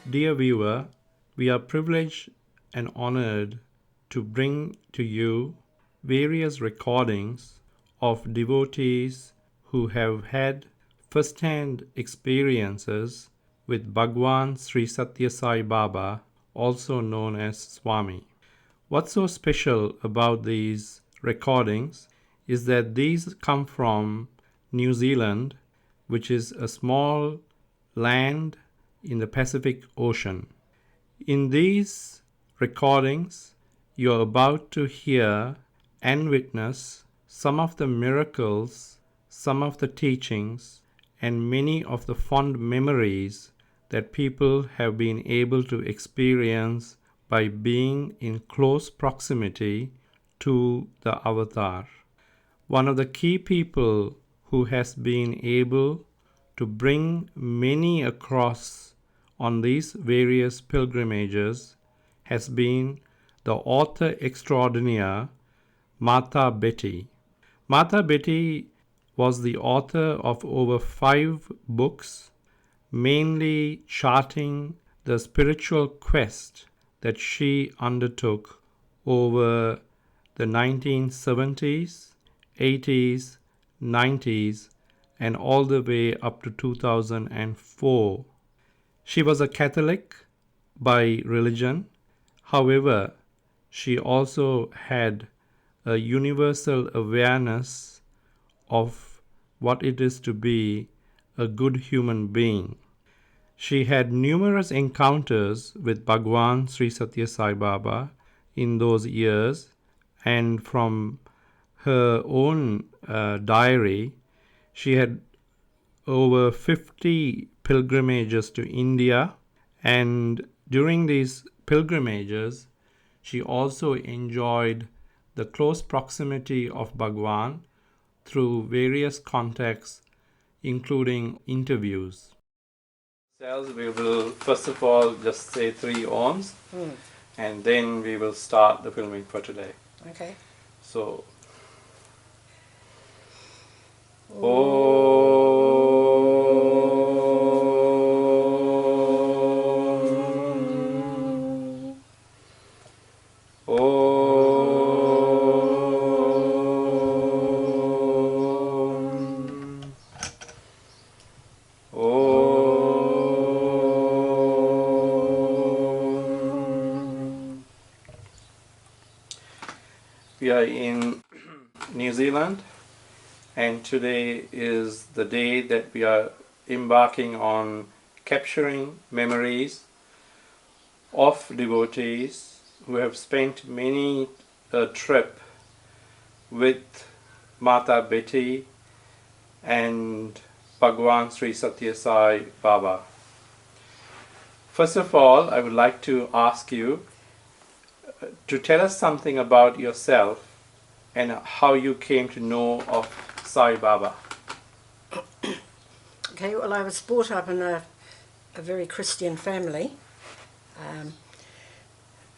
Dear viewer, we are privileged and honored to bring to you various recordings of devotees who have had first-hand experiences with Bhagwan Sri Satya Sai Baba, also known as Swami. What's so special about these recordings is that these come from New Zealand, which is a small land in the Pacific Ocean. In these recordings, you are about to hear and witness some of the miracles, some of the teachings, and many of the fond memories that people have been able to experience by being in close proximity to the avatar. One of the key people who has been able to bring many across on these various pilgrimages has been the author extraordinaire Mata Betty. Mata Betty was the author of over 5 books, mainly charting the spiritual quest that she undertook over the 1970s, 80s, 90s, and all the way up to 2004. She was a Catholic by religion. However, she also had a universal awareness of what it is to be a good human being. She had numerous encounters with Bhagwan Sri Satya Sai Baba in those years, and from her own diary, she had over 50 pilgrimages to India, and during these pilgrimages, she also enjoyed the close proximity of Bhagwan through various contexts, including interviews. We will first of all just say 3 Oms, and then we will start the filming for today. Okay. So, we are in New Zealand, and today is the day that we are embarking on capturing memories of devotees who have spent many a trip with Mata Betty and Bhagwan Sri Satya Sai Baba. First of all, I would like to ask you to tell us something about yourself and how you came to know of Sai Baba. Okay, well, I was brought up in a very Christian family,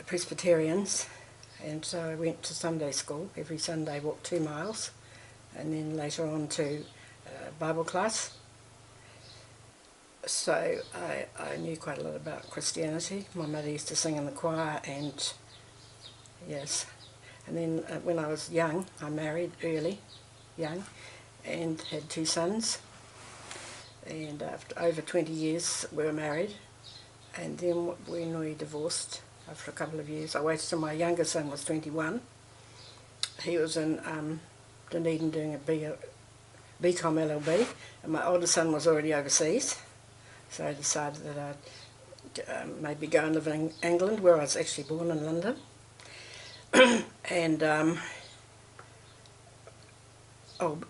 Presbyterians, and so I went to Sunday school every Sunday, walked 2 miles, and then later on to Bible class. So I knew quite a lot about Christianity. My mother used to sing in the choir, and yes. And then when I was young, I married early, young, and had 2 sons. And after over 20 years we were married. And then when we divorced, after a couple of years, I waited till my younger son was 21. He was in Dunedin doing a BCom LLB, and my older son was already overseas. So I decided that I'd maybe go and live in England, where I was actually born in London. And I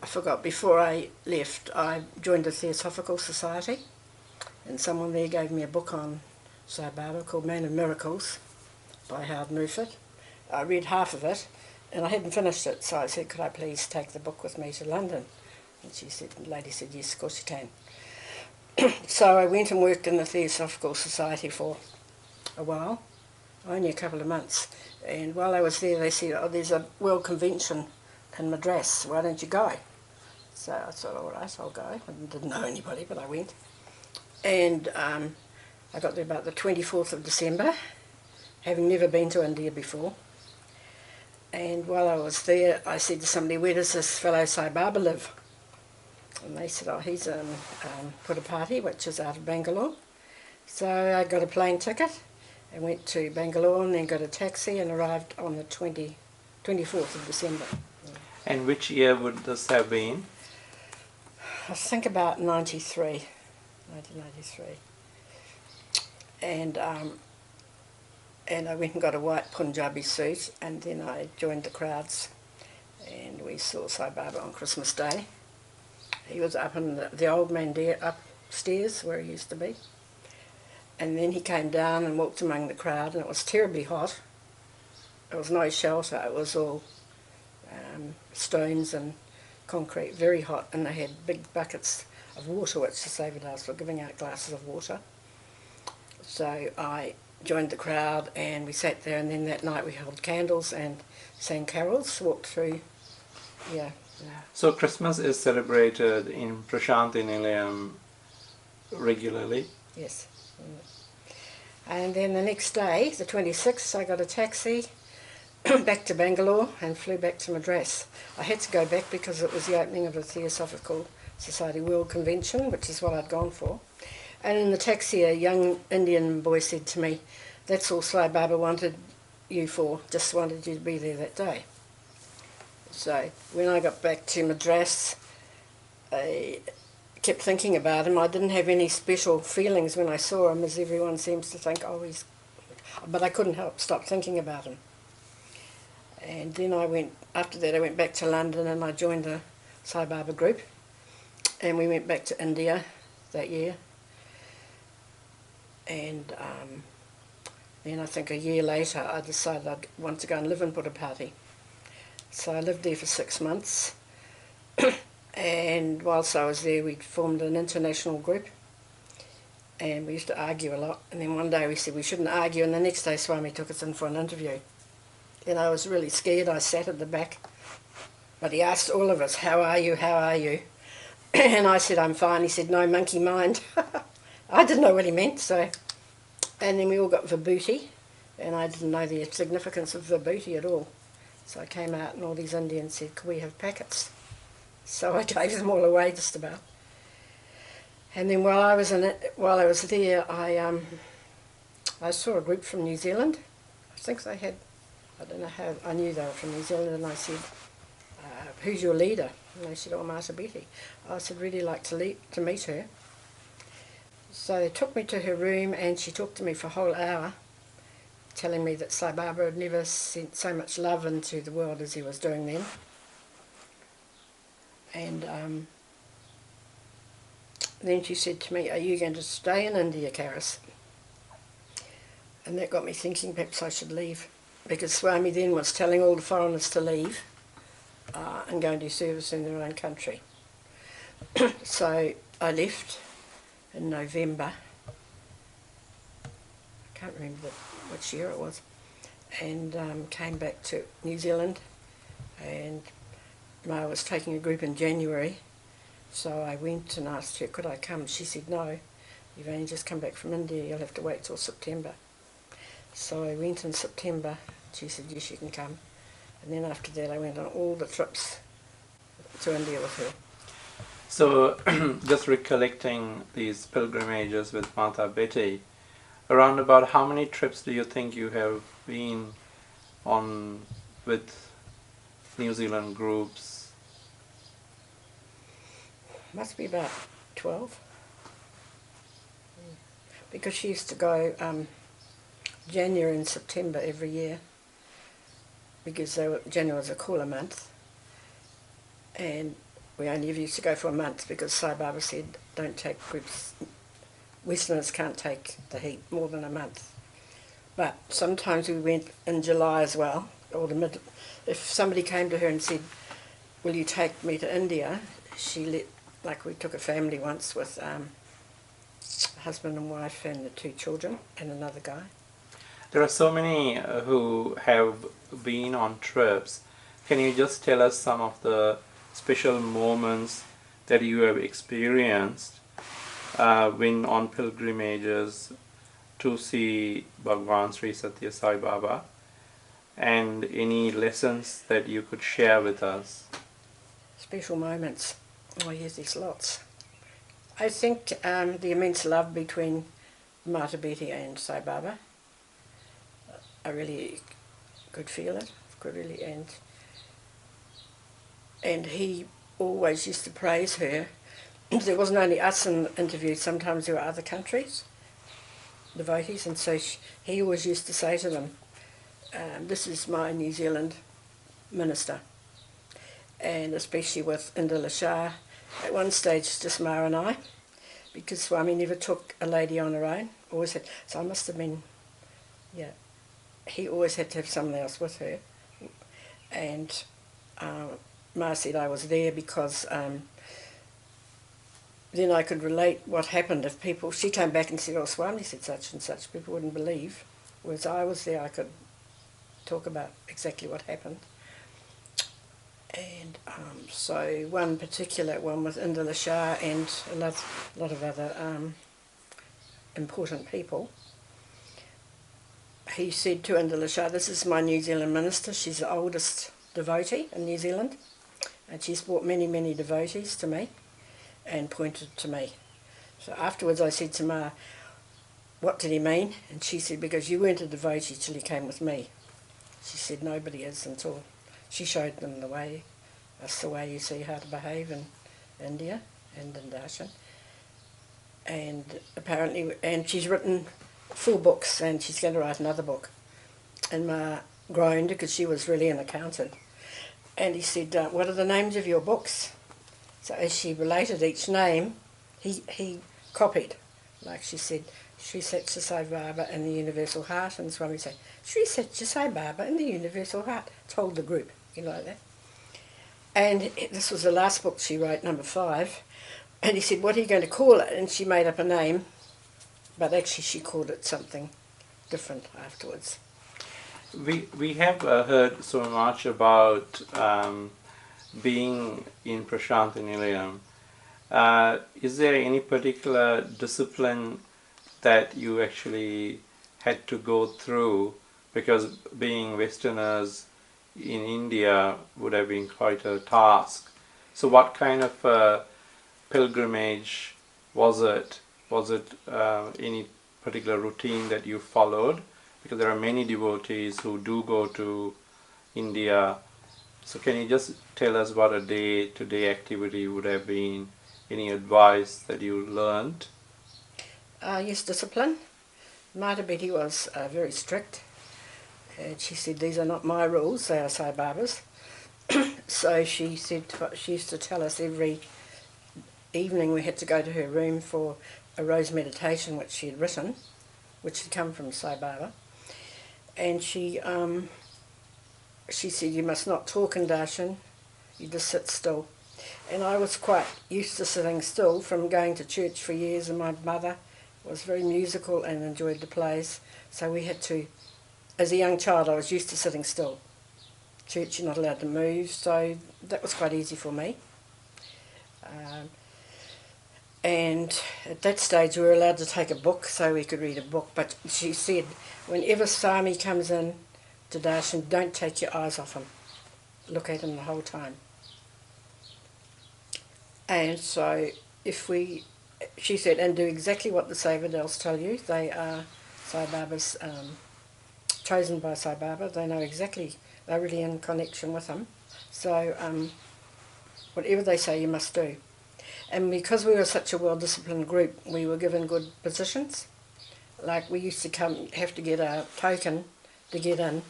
forgot, before I left I joined the Theosophical Society, and someone there gave me a book on Sai Baba called Man of Miracles by Howard Murford. I read half of it and I hadn't finished it, so I said, could I please take the book with me to London? And the lady said, yes, of course you can. So I went and worked in the Theosophical Society for a while, only a couple of months. And while I was there, they said, oh, there's a World Convention in Madras, why don't you go? So I thought, all right, I'll go. I didn't know anybody, but I went. And I got there about the 24th of December, having never been to India before. And while I was there, I said to somebody, where does this fellow Sai Baba live? And they said, oh, he's in Puttaparthi, which is out of Bangalore. So I got a plane ticket and went to Bangalore and then got a taxi and arrived on the 24th of December. And which year would this have been? I think about 1993. And I went and got a white Punjabi suit, and then I joined the crowds, and we saw Sai Baba on Christmas Day. He was up in the old man there upstairs where he used to be. And then he came down and walked among the crowd, and it was terribly hot. There was no shelter, it was all stones and concrete, very hot, and they had big buckets of water, which the Saviours were giving out glasses of water. So I joined the crowd and we sat there, and then that night we held candles and sang carols, walked through, yeah. So Christmas is celebrated in Prashanthi Nilayam regularly? Yes. And then the next day, the 26th, I got a taxi back to Bangalore and flew back to Madras. I had to go back because it was the opening of the Theosophical Society World Convention, which is what I'd gone for. And in the taxi, a young Indian boy said to me, that's all Sai Baba wanted you for, just wanted you to be there that day. So when I got back to Madras, I kept thinking about him. I didn't have any special feelings when I saw him, as everyone seems to think, oh, he's... But I couldn't stop thinking about him. And then after that I went back to London and I joined the Sai Baba group. And we went back to India that year. And then I think a year later I decided I'd want to go and live in Puttaparthi. So I lived there for 6 months. And whilst I was there, we formed an international group, and we used to argue a lot. And then one day we said we shouldn't argue, and the next day Swami took us in for an interview. And I was really scared. I sat at the back, but he asked all of us, how are you, how are you? And I said, I'm fine. He said, no monkey mind. I didn't know what he meant, so... And then we all got vibhuti, and I didn't know the significance of vibhuti at all. So I came out and all these Indians said, could we have packets? So I gave them all away just about. And then while I was there, I saw a group from New Zealand. I think they had, I don't know how, I knew they were from New Zealand, and I said, who's your leader? And they said, oh, Mata Betty. I said, really like to meet her. So they took me to her room, and she talked to me for a whole hour, telling me that Sai Baba had never sent so much love into the world as he was doing then. And then she said to me, are you going to stay in India, Carys? And that got me thinking perhaps I should leave, because Swami then was telling all the foreigners to leave and go and do service in their own country. So I left in November. I can't remember which year it was, and came back to New Zealand, and I was taking a group in January, so I went and asked her, could I come? She said, no, you've only just come back from India, you'll have to wait till September. So I went in September. She said, yes, you can come. And then after that I went on all the trips to India with her. So, just recollecting these pilgrimages with Mata Betty, around about how many trips do you think you have been on with New Zealand groups? Must be about 12. Because she used to go January and September every year, because January was a cooler month, and we only ever used to go for a month because Sai Baba said don't take groups, Westerners can't take the heat more than a month. But sometimes we went in July as well, or if somebody came to her and said, will you take me to India, she let, like we took a family once with a husband and wife and the 2 children and another guy. There are so many who have been on trips. Can you just tell us some of the special moments that you have experienced when on pilgrimages to see Bhagwan Sri Satya Sai Baba, and any lessons that you could share with us? Special moments. Oh yes, there's lots. I think the immense love between Mata Betty and Sai Baba. I really could feel it. Could really, and he always used to praise her. There wasn't only us in interviews. Sometimes there were other countries devotees, and so he always used to say to them, "This is my New Zealand minister," and especially with Indira Shah. At one stage, just Ma and I, because Swami never took a lady on her own. Always had. So I must have been, yeah. He always had to have someone else with her, and Ma said I was there because then I could relate what happened if people. She came back and said, "Oh, Swami said such and such." People wouldn't believe. Whereas I was there, I could talk about exactly what happened. And so one particular one with Indira Shah and a lot of other important people. He said to Indira Shah, "This is my New Zealand minister. She's the oldest devotee in New Zealand, and she's brought many, many devotees to me and pointed to me." So afterwards I said to Ma, "What did he mean?" And she said, "Because you weren't a devotee till you came with me." She said, "Nobody is until..." She showed them the way. That's the way you see how to behave in India and in Darshan. And apparently, and she's written 4 books, and she's going to write another book. And Ma groaned because she was really an accountant. And he said, "What are the names of your books?" So as she related each name, he copied. Like she said, "Sri Satya Sai Baba and the Universal Heart," and Swami would say, "Sri Satya Sai Baba and the Universal Heart," told the group, like that. And this was the last book she wrote, number 5. And he said, "What are you going to call it?" And she made up a name, but actually she called it something different afterwards. We have heard so much about being in Prasanthi Nilayam. Is there any particular discipline that you actually had to go through? Because being Westerners in India would have been quite a task. So what kind of pilgrimage was it? Was it any particular routine that you followed? Because there are many devotees who do go to India. So can you just tell us what a day-to-day activity would have been? Any advice that you learned? Yes, discipline. Mata Betty was very strict. And she said, "These are not my rules, they are Sai Baba's." So she said, she used to tell us every evening we had to go to her room for a rose meditation which she had written, which had come from Sai Baba. And she said, "You must not talk in darshan, you just sit still." And I was quite used to sitting still from going to church for years, and my mother was very musical and enjoyed the plays. So we had to, as a young child, I was used to sitting still. Church, you're not allowed to move, so that was quite easy for me. And at that stage we were allowed to take a book, so we could read a book. But she said, whenever Swami comes in to darshan, don't take your eyes off him. Look at him the whole time. And so she said, and do exactly what the Savadels tell you. They are Sai Baba's, chosen by Sai Baba. They know exactly, they're really in connection with him. So whatever they say you must do. And because we were such a well-disciplined group, we were given good positions. Like we used to have to get a token to get in.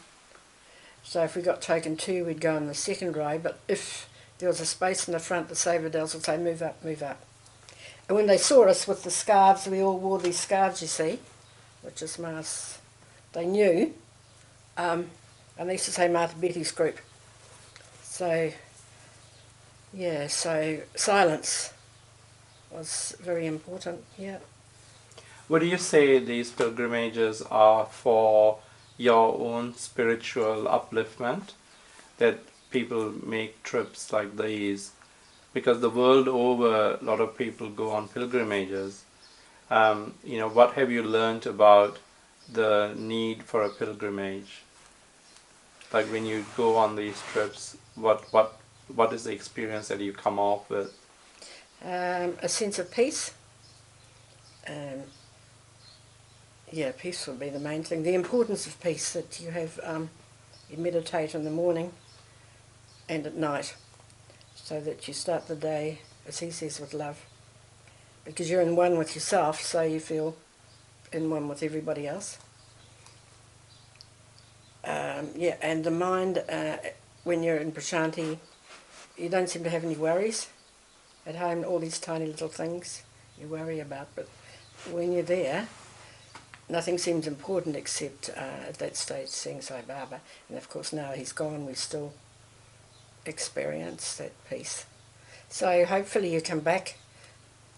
So if we got token 2, we'd go in the second row. But if there was a space in the front, the Savadels would say, "Move up, move up." And when they saw us with the scarves, we all wore these scarves, you see, which is masks. They knew, and they used to say Mata Betty's group. So, yeah, so silence was very important, yeah. Would you say these pilgrimages are for your own spiritual upliftment, that people make trips like these? Because the world over, a lot of people go on pilgrimages. what have you learned about the need for a pilgrimage? Like when you go on these trips, what is the experience that you come off with? A sense of peace. Um, yeah, peace would be the main thing. The importance of peace, that you have, you meditate in the morning and at night, so that you start the day, as he says, with love. Because you're in one with yourself, so you feel in one with everybody else. Yeah, and the mind, when you're in Prashanti, you don't seem to have any worries. At home, all these tiny little things you worry about, but when you're there, nothing seems important except at that stage seeing Sai Baba. And of course now he's gone, we still experience that peace. So hopefully you come back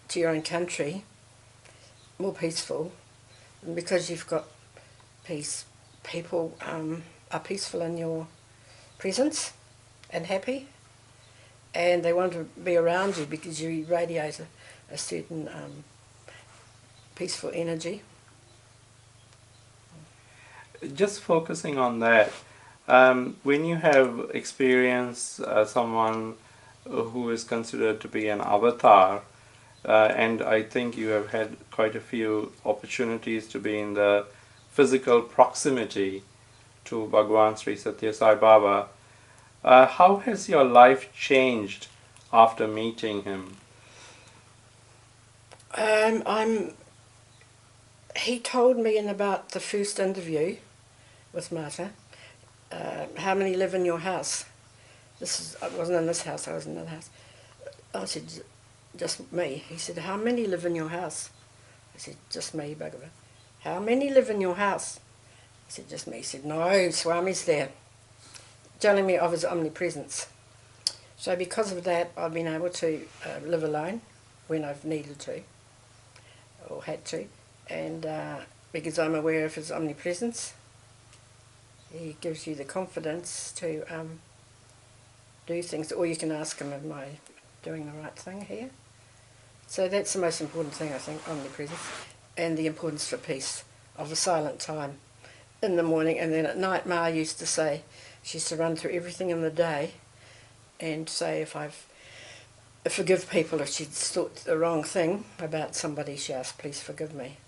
to your own country more peaceful, and because you've got peace, people are peaceful in your presence and happy, and they want to be around you because you radiate a certain peaceful energy. Just focusing on that, when you have experienced someone who is considered to be an avatar, and I think you have had quite a few opportunities to be in the physical proximity to Bhagwan Sri Satya Sai Baba, how has your life changed after meeting him? He told me in about the first interview with Marta, how many live in your house? I wasn't in this house, I was in another house. I said, just me. He said, how many live in your house? I said, just me, Bhagavan. How many live in your house? I said, just me. He said, no, Swami's there, telling me of his omnipresence. So because of that, I've been able to live alone when I've needed to, or had to, and because I'm aware of his omnipresence, he gives you the confidence to do things, or you can ask him, am I doing the right thing here? So that's the most important thing, I think, omnipresence, and the importance for peace, of a silent time in the morning. And then at night, Ma used to say, she used to run through everything in the day and say if I've forgive people if she'd thought the wrong thing about somebody, she asked, please forgive me.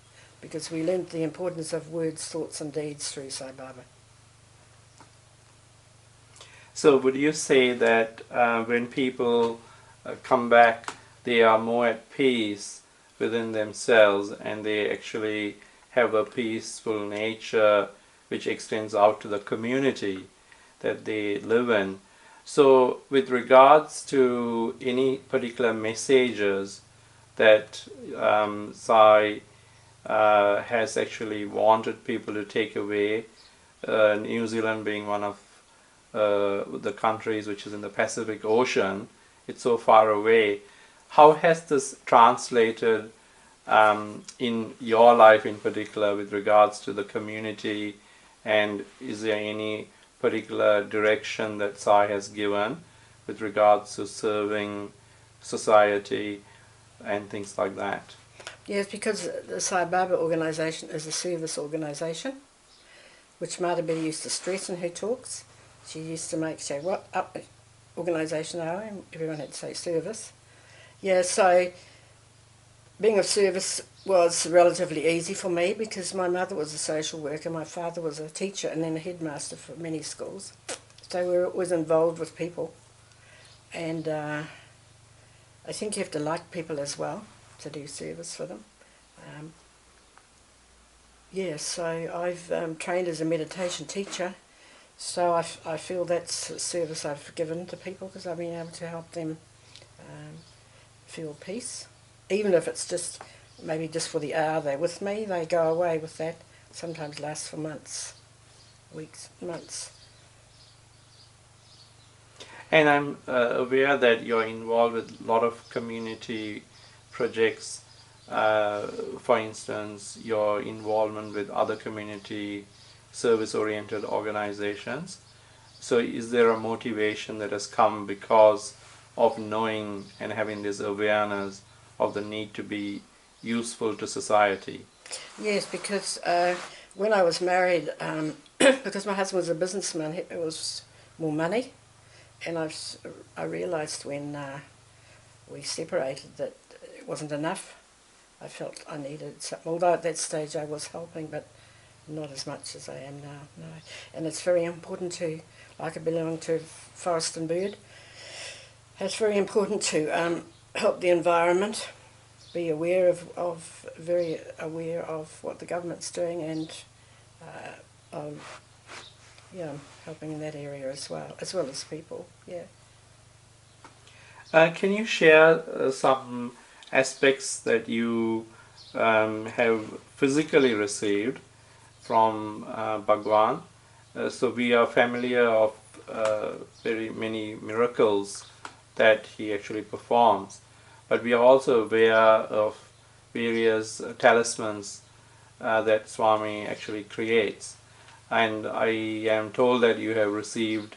Because we learnt the importance of words, thoughts and deeds through Sai Baba. So would you say that when people come back, they are more at peace within themselves, and they actually have a peaceful nature which extends out to the community that they live in? So with regards to any particular messages that Sai has actually wanted people to take away, New Zealand being one of the countries which is in the Pacific Ocean, it's so far away. How has this translated in your life in particular with regards to the community, and is there any particular direction that Sai has given with regards to serving society and things like that? Yes, because the Sai Baba organisation is a service organisation, which Mata Betty used to stress in her talks. She used to say, what up organisation are we? Everyone had to say service. Yeah, so being of service was relatively easy for me because my mother was a social worker, my father was a teacher and then a headmaster for many schools. So we were always involved with people. And I think you have to like people as well to do service for them. Yeah, so I've trained as a meditation teacher, so I feel that's a service I've given to people because I've been able to help them feel peace. Even if it's just maybe just for the hour they're with me, they go away with that. Sometimes lasts for months, weeks, months. And I'm aware that you're involved with a lot of community projects. For instance, your involvement with other community service-oriented organizations. So is there a motivation that has come because of knowing and having this awareness of the need to be useful to society. Yes, because when I was married, because my husband was a businessman, it was more money, and I realised when we separated that it wasn't enough. I felt I needed something, although at that stage I was helping, but not as much as I am now, no. And it's very important to, like I belong to Forest and Bird, it's very important to help the environment, be aware very aware of what the government's doing, and of, helping in that area as well as people, yeah. Can you share some aspects that you have physically received from Bhagwan? So we are familiar of very many miracles that he actually performs, but we are also aware of various talismans that Swami actually creates. And I am told that you have received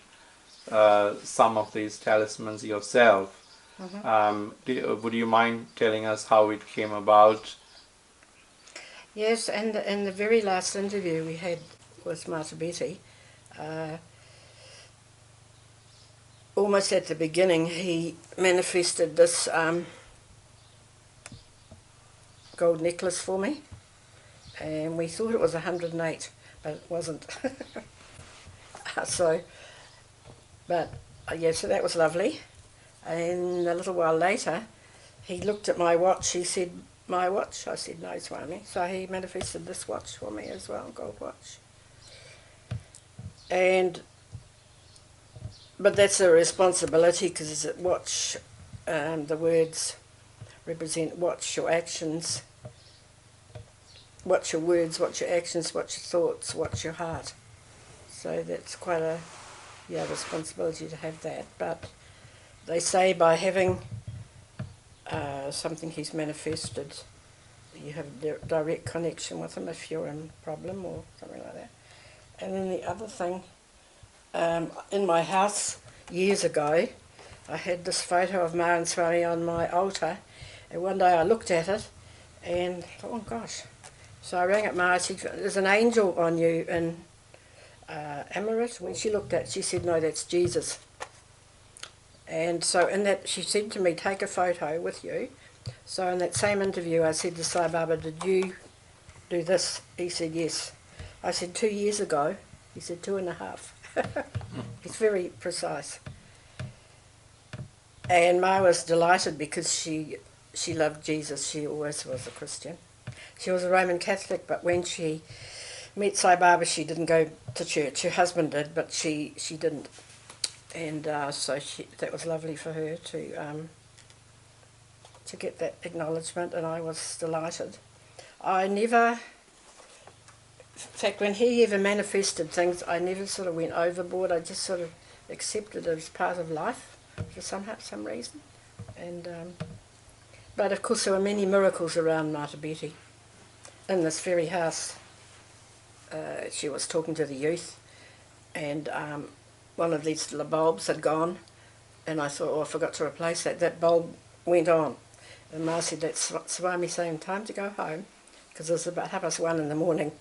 some of these talismans yourself. Would you mind telling us how it came about? Yes, and in the very last interview we had with Marta Betty, almost at the beginning, he manifested this gold necklace for me, and we thought it was 108, but it wasn't. So that was lovely. And a little while later, he looked at my watch. He said, "My watch?" I said, "No, Swami." So he manifested this watch for me as well, gold watch. But that's a responsibility, because watch, the words represent watch your actions, watch your words, watch your actions, watch your thoughts, watch your heart. So that's quite a responsibility to have that. But they say by having something he's manifested, you have a direct connection with him if you're in a problem or something like that. And then the other thing, in my house years ago, I had this photo of Ma and Swami on my altar, and one day I looked at it and thought, oh gosh. So I rang up Ma. I said, "There's an angel on you in Amarit." When she looked at it, she said, "No, that's Jesus." And so in that, she said to me, "Take a photo with you." So in that same interview, I said to Sai Baba, "Did you do this?" He said, "Yes." I said, 2 years ago. He said, 2.5. He's very precise. And Ma was delighted because she loved Jesus. She always was a Christian. She was a Roman Catholic, but when she met Sai Baba, she didn't go to church. Her husband did, but she didn't. And so that was lovely for her to get that acknowledgement, and I was delighted. I never, in fact, when he ever manifested things, I never sort of went overboard. I just sort of accepted it as part of life for some reason. And but of course there were many miracles around Marta Betty. In this very house, she was talking to the youth, and one of these little bulbs had gone, and I thought, oh, I forgot to replace that. That bulb went on. And Ma said, "That's Swami saying time to go home," because it was about 1:30 in the morning.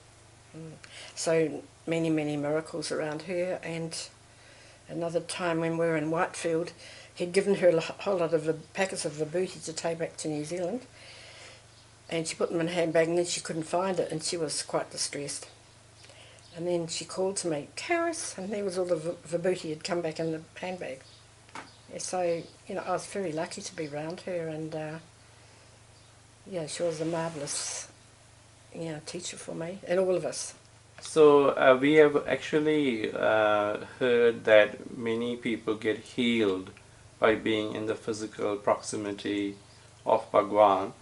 So many, many miracles around her. And another time when we were in Whitefield, he'd given her a whole lot of packets of vibhuti to take back to New Zealand, and she put them in a handbag, and then she couldn't find it, and she was quite distressed. And then she called to me, "Carys," and there was all the vibhuti had come back in the handbag. Yeah, so, I was very lucky to be around her, and she was a marvellous teacher for me and all of us. So we have actually heard that many people get healed by being in the physical proximity of Bhagwan,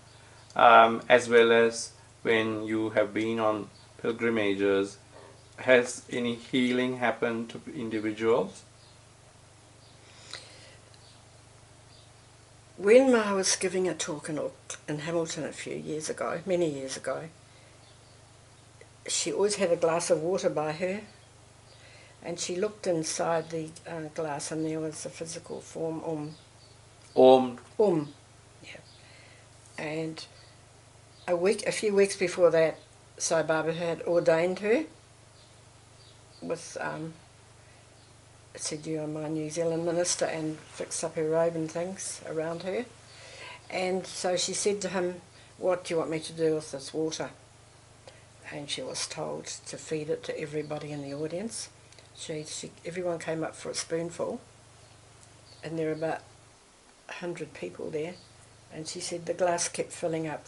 as well as when you have been on pilgrimages. Has any healing happened to individuals? When Ma was giving a talk in Hamilton a few years ago, many years ago, she always had a glass of water by her, and she looked inside the glass, and there was a physical form, Om. yeah. And a few weeks before that, Sai Baba had ordained her with, said, "You are my New Zealand minister," and fixed up her robe and things around her. And so she said to him, "What do you want me to do with this water?" And she was told to feed it to everybody in the audience. Everyone came up for a spoonful, and there were about 100 people there. And she said the glass kept filling up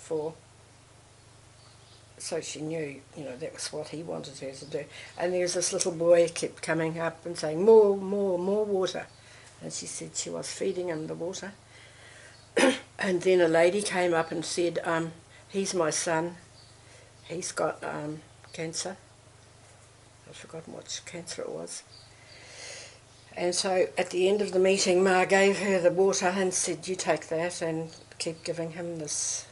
so she knew, that was what he wanted her to do. And there was this little boy kept coming up and saying, "More, more, more water." And she said she was feeding him the water. And then a lady came up and said, "He's my son. He's got cancer." I've forgotten what cancer it was. And so at the end of the meeting, Ma gave her the water and said, "You take that and keep giving him this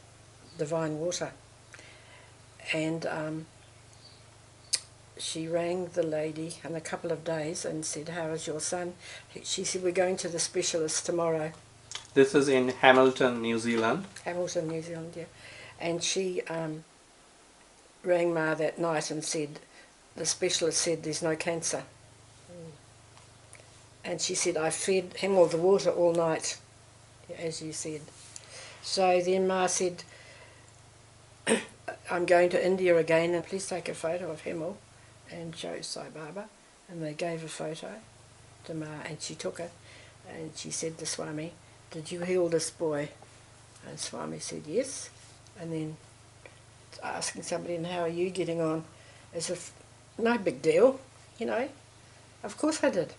divine water." And she rang the lady in a couple of days and said, "How is your son?" She said, "We're going to the specialist tomorrow." This is in Hamilton, New Zealand. Hamilton, New Zealand, yeah. And she rang Ma that night and said, the specialist said there's no cancer. And she said, "I fed him with the water all night, as you said." So then Ma said, "I'm going to India again, and please take a photo of Himal and show Sai Baba." And they gave a photo to Ma, and she took it, and she said to Swami, "Did you heal this boy?" And Swami said, "Yes." And then asking somebody, "And how are you getting on?" As if, no big deal, Of course I did.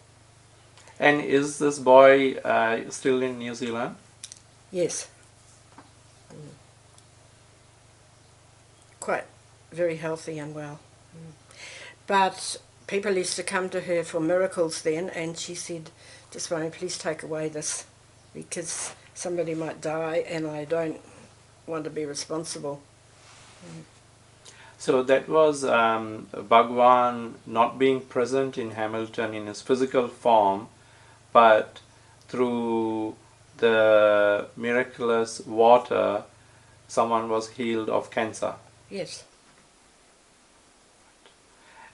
And is this boy still in New Zealand? Yes. Quite very healthy and well. But people used to come to her for miracles then, and she said, "Just Swami, please take away this, because somebody might die and I don't want to be responsible." So that was Bhagwan not being present in Hamilton in his physical form, but through the miraculous water, someone was healed of cancer. Yes.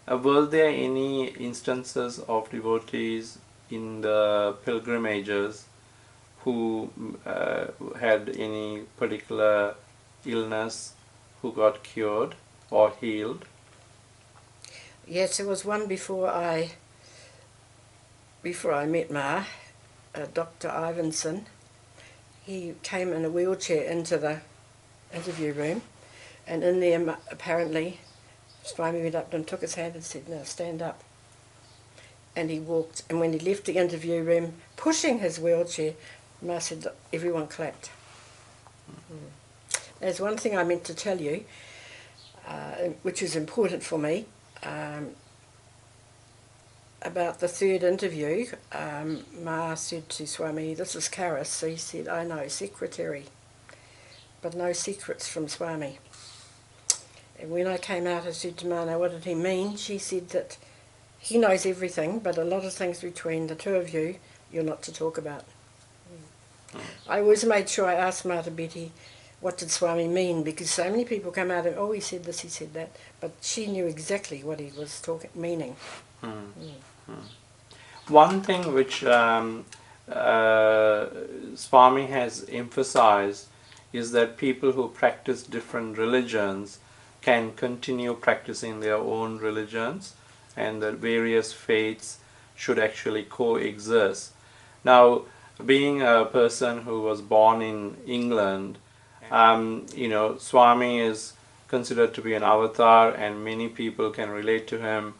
Were there any instances of devotees in the pilgrimages who had any particular illness who got cured or healed? Yes, there was one before I met Ma, Dr. Ivinson. He came in a wheelchair into the interview room, and in there apparently Swami went up and took his hand and said, "Now stand up." And he walked, and when he left the interview room pushing his wheelchair, Ma said everyone clapped. There's one thing I meant to tell you, which is important for me. About the third interview, Ma said to Swami, "This is Carys." So he said, "I know, secretary, but no secrets from Swami." And when I came out, I said to Ma, "Now what did he mean?" She said that he knows everything, but a lot of things between the two of you, you're not to talk about. I always made sure I asked Martha Betty, what did Swami mean? Because so many people come out and, "Oh, he said this, he said that," but she knew exactly what he was meaning. One thing which Swami has emphasized is that people who practice different religions can continue practicing their own religions, and that various faiths should actually coexist. Now, being a person who was born in England, Swami is considered to be an avatar, and many people can relate to him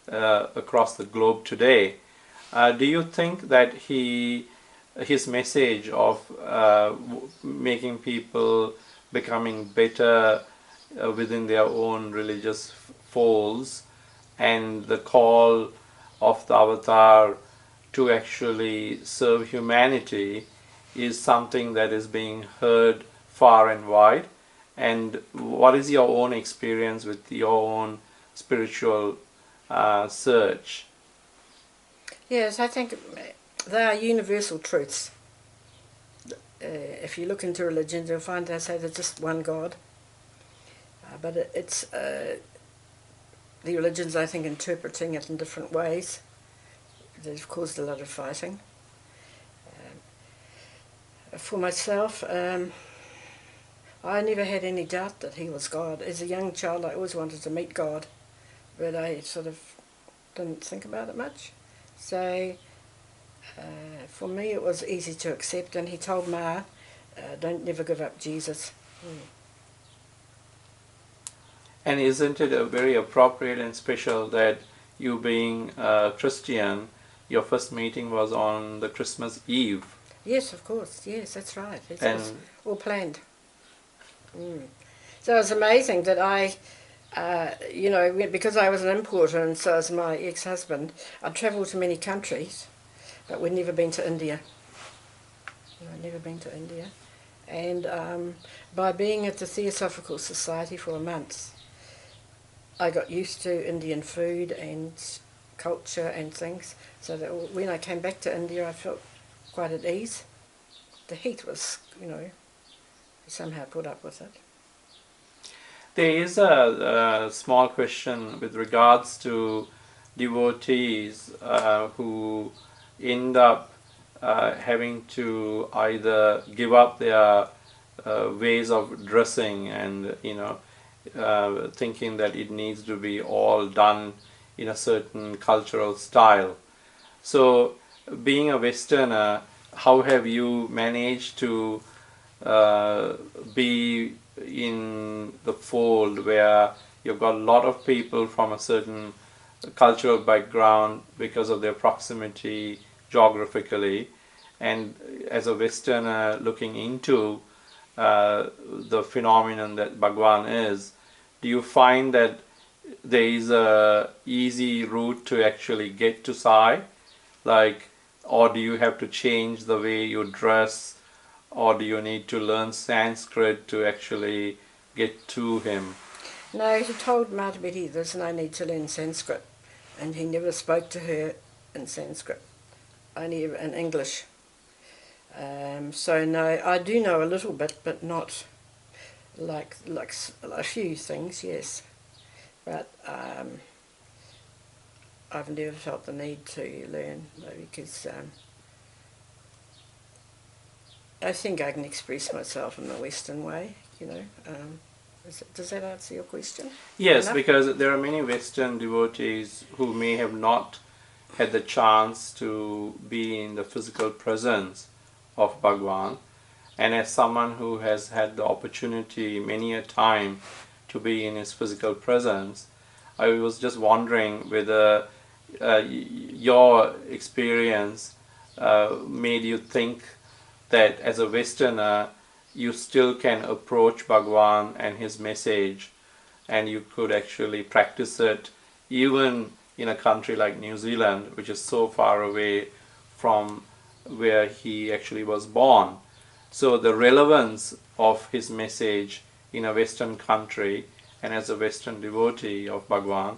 across the globe today. Do you think that his message of making people becoming better within their own religious folds, and the call of the avatar to actually serve humanity is something that is being heard far and wide? And what is your own experience with your own spiritual search? Yes, I think they are universal truths. If you look into religions, you'll find they say there's just one God. but it's the religions, I think, interpreting it in different ways. They've caused a lot of fighting. For myself, I never had any doubt that he was God. As a young child, I always wanted to meet God, but I sort of didn't think about it much. So for me, it was easy to accept, and he told Ma, don't never give up Jesus. And isn't it very appropriate and special that you being a Christian, your first meeting was on the Christmas Eve? Yes, of course. Yes, that's right. It And was all planned. So it was amazing that because I was an importer and so was my ex-husband, I'd travelled to many countries, but we'd never been to India. I'd never been to India. And by being at the Theosophical Society for a month, I got used to Indian food and culture and things, so that when I came back to India I felt quite at ease. The heat was, somehow put up with it. there is a small question with regards to devotees who end up having to either give up their ways of dressing and thinking that it needs to be all done in a certain cultural style. So, being a Westerner, how have you managed to be in the fold where you've got a lot of people from a certain cultural background because of their proximity geographically, and as a Westerner looking into the phenomenon that Bhagwan is, do you find that there is a easy route to actually get to Sai? Or do you have to change the way you dress, or do you need to learn Sanskrit to actually get to him? No, he told Madhubedi there's no need to learn Sanskrit, and he never spoke to her in Sanskrit, only in English. So no, I do know a little bit, but not like a few things, yes. But I've never felt the need to learn, because I think I can express myself in the Western way, does that answer your question? Yes, Enough? because there are many Western devotees who may have not had the chance to be in the physical presence of Bhagwan, and as someone who has had the opportunity many a time to be in his physical presence, I was just wondering whether your experience made you think that as a Westerner you still can approach Bhagwan and his message, and you could actually practice it even in a country like New Zealand, which is so far away from where he actually was born. So the relevance of his message in a Western country and as a Western devotee of Bhagwan,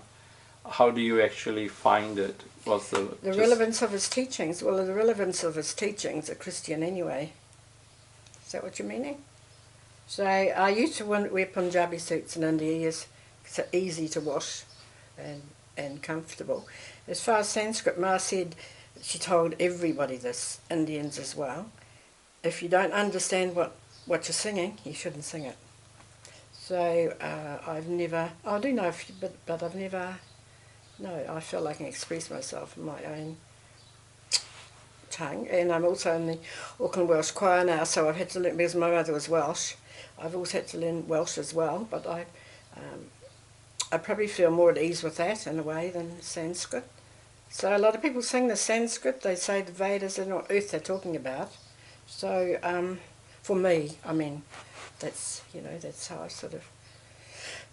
how do you actually find it? What's the relevance of his teachings? Well, the relevance of his teachings are Christian anyway. Is that what you're meaning? So I used to wear Punjabi suits in India, yes, so easy to wash and comfortable. As far as Sanskrit, Ma said, she told everybody this, Indians as well, if you don't understand what you're singing, you shouldn't sing it. So I've never, I do know a few, but I've never, no, I feel like I can express myself in my own tongue. And I'm also in the Auckland Welsh Choir now, so I've had to learn, because my mother was Welsh, I've also had to learn Welsh as well, but I probably feel more at ease with that in a way than Sanskrit. So a lot of people sing the Sanskrit, they say the Vedas are not earth they're talking about. So for me, I mean, that's how I sort of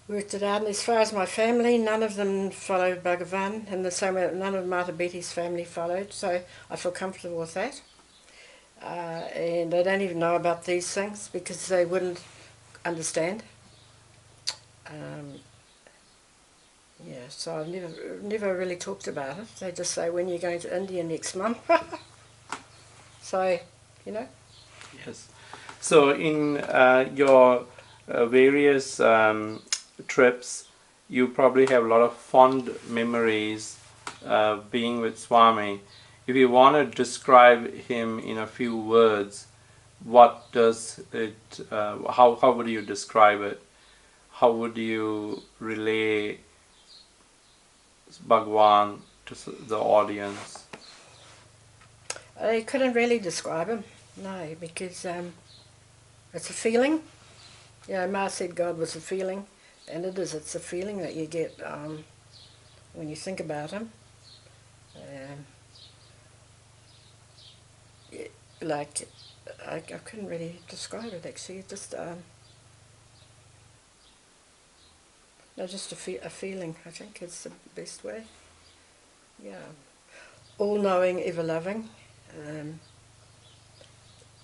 worked it out. And as far as my family, none of them followed Bhagavan, in the same way that none of Martha Betty's family followed, so I feel comfortable with that. And they don't even know about these things because they wouldn't understand. Yeah, so I've never really talked about it. They just say, when you're going to India next month. So, Yes. So in your various trips, you probably have a lot of fond memories being with Swami. If you want to describe him in a few words, what does it? How would you describe it? How would you relay Bhagwan to the audience? I couldn't really describe him, no, because it's a feeling. Ma said God was a feeling, and it is. It's a feeling that you get when you think about him. Yeah, like, I couldn't really describe it actually. It just no, just a feeling. I think is the best way. Yeah, all-knowing, ever-loving,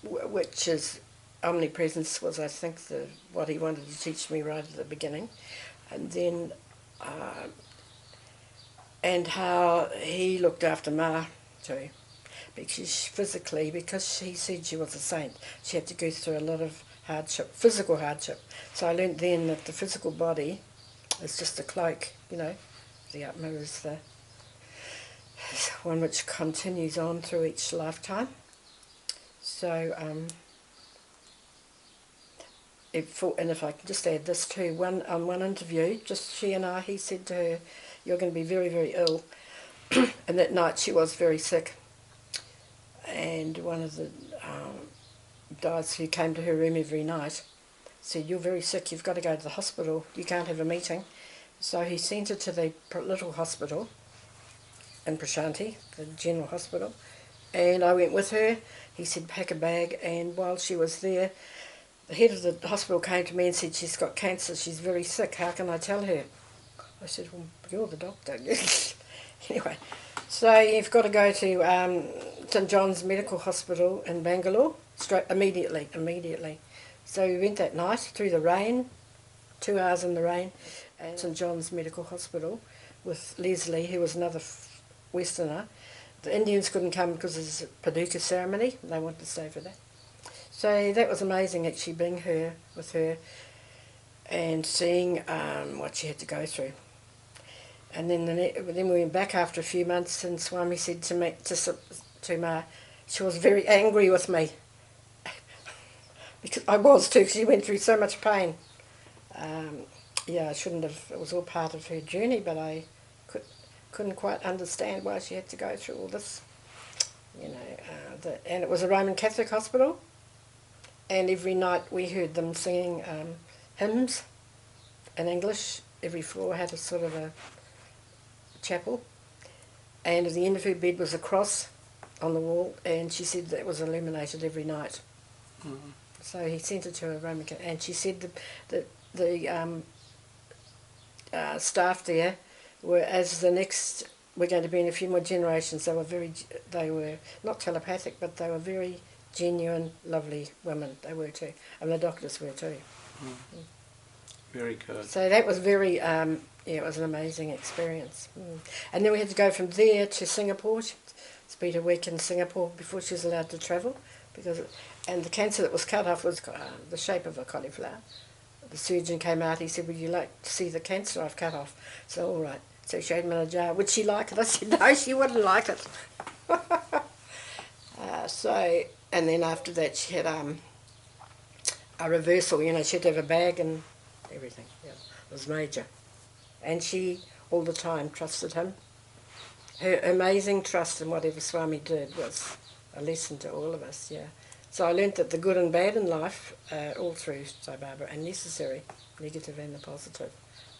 which is omnipresence was, I think, what he wanted to teach me right at the beginning, and then and how he looked after Ma too, because he said she was a saint, she had to go through a lot of hardship, physical hardship. So I learnt then that the physical body is just a cloak, the Atma is the one which continues on through each lifetime. So, and if I can just add this too, on one interview, just she and I, he said to her, "You're going to be very, very ill." And that night she was very sick. And one of the guys who came to her room every night said, "You're very sick, you've got to go to the hospital, you can't have a meeting." So he sent her to the little hospital in Prashanti, the general hospital, and I went with her. He said, "Pack a bag," and while she was there, the head of the hospital came to me and said, "She's got cancer, she's very sick, how can I tell her?" I said, "Well, you're the doctor." Anyway, so you've got to go to St John's Medical Hospital in Bangalore, immediately. So we went that night through the rain, 2 hours in the rain, at St John's Medical Hospital with Leslie, who was another Westerner. The Indians couldn't come because it's a Paducah ceremony. They wanted to stay for that. So that was amazing, actually, being with her and seeing what she had to go through. And then then we went back after a few months, and Swami said to me, to Ma, she was very angry with me. Because I was too, because she went through so much pain. I shouldn't have, it was all part of her journey, but I couldn't quite understand why she had to go through all this. And it was a Roman Catholic hospital, and every night we heard them singing hymns in English. Every floor had a sort of a chapel, and at the end of her bed was a cross on the wall, and she said that it was illuminated every night. Mm-hmm. So he sent her to a Roman Catholic, and she said that the staff there were, as the next, we're going to be in a few more generations, they were not telepathic, but they were very genuine, lovely women. They were too, and the doctors were too. Mm. Mm. Very good. So that was very, it was an amazing experience. Mm. And then we had to go from there to Singapore. She spent a week in Singapore before she was allowed to travel, and the cancer that was cut off was the shape of a cauliflower. The surgeon came out, he said, "Would you like to see the cancer I've cut off?" So, all right. So he showed me in a jar. Would she like it? I said, no, she wouldn't like it. And then after that she had a reversal, she had to have a bag and everything. Yeah, it was major. And she, all the time, trusted him. Her amazing trust in whatever Swami did was a lesson to all of us, yeah. So I learnt that the good and bad in life are all through Sai Baba, and necessary, negative and the positive.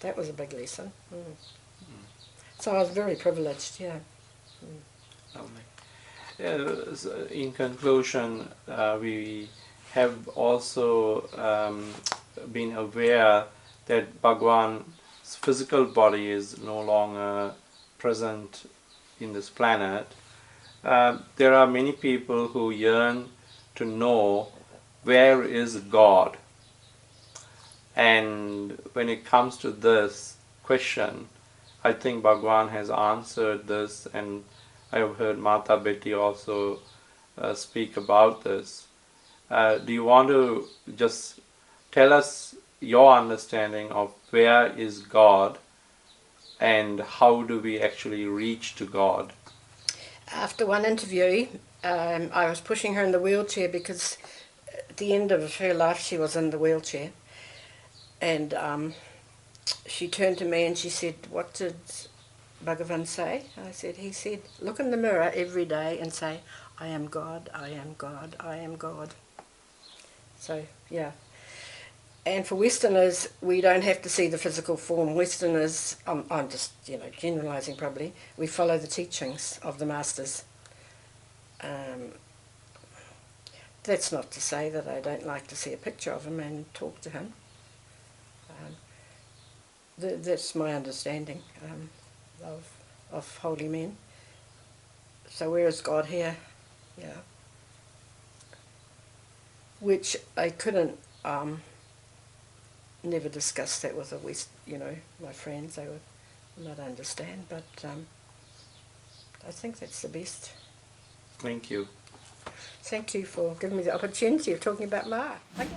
That was a big lesson. Mm. Mm. So I was very privileged, yeah. Mm. In conclusion, we have also been aware that Bhagwan's physical body is no longer present in this planet. There are many people who yearn to know where is God. And when it comes to this question, I think Bhagwan has answered this, and I have heard Mata Betty also speak about this. Do you want to just tell us your understanding of where is God and how do we actually reach to God? After one interview, I was pushing her in the wheelchair because at the end of her life she was in the wheelchair. And she turned to me and she said, "What did Bhagavan say?" I said, "He said, look in the mirror every day and say, I am God, I am God, I am God." So, yeah. And for Westerners, we don't have to see the physical form. Westerners, I'm just, generalising probably, we follow the teachings of the masters. Um, that's not to say that I don't like to see a picture of him and talk to him. That's my understanding of holy men. So where is God here? Yeah. Which I couldn't never discuss that with my friends. They would not understand, but I think that's the best. Thank you. Thank you for giving me the opportunity of talking about Ma. Okay.